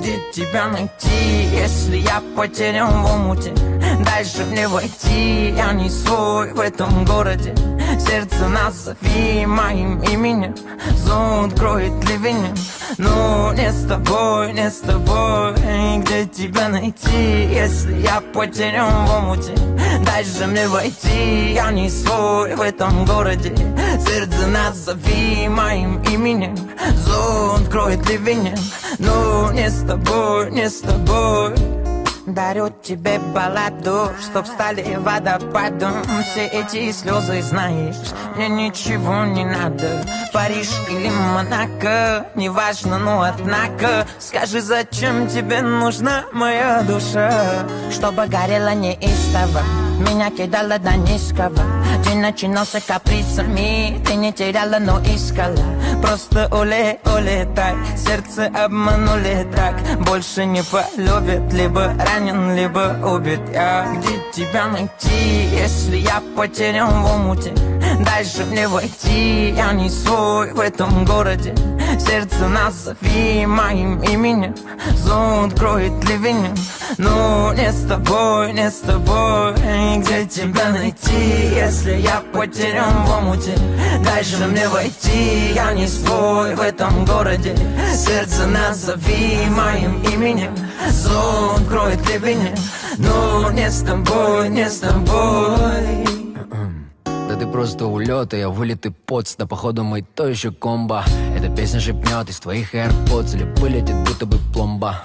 Где тебя найти, если я потерян в омуте? Дальше мне войти, я не свой в этом городе. Сердце назови моим именем, зонт кроет ливнем. Но не с тобой, не с тобой. Где тебя найти, если я потерян в омуте? Дальше мне войти, я не свой в этом городе. Сердце назови моим именем, зонт кроет ливнем. Но не с тобой, не с тобой. Дарю тебе балладу, чтоб стали водопадом все эти слезы, знаешь, мне ничего не надо. Париж или Монако, неважно, но однако скажи, зачем тебе нужна моя душа? Чтобы горела неистово, меня кидала до низкого. День начинался капризами, ты не теряла, но искала. Просто улетай, сердце обманули так. Больше не полюбит, либо ранен, либо убит я. Где тебя найти, если я потерян в омуте? Дальше мне войти, я не свой в этом городе. Сердце назови моим именем, зонт кроет ливнем. Но не с тобой, не с тобой. Где тебя найти, если я потерян в омуте? Дальше мне войти, я не свой в этом городе. Сердце назови моим именем, зонт кроет ливнем. Но не с тобой, не с тобой. Да ты просто улет, а я вылитый поц. Да походу мы то еще комбо. Эта песня шепнет из твоих AirPods или вылетит будто бы пломба.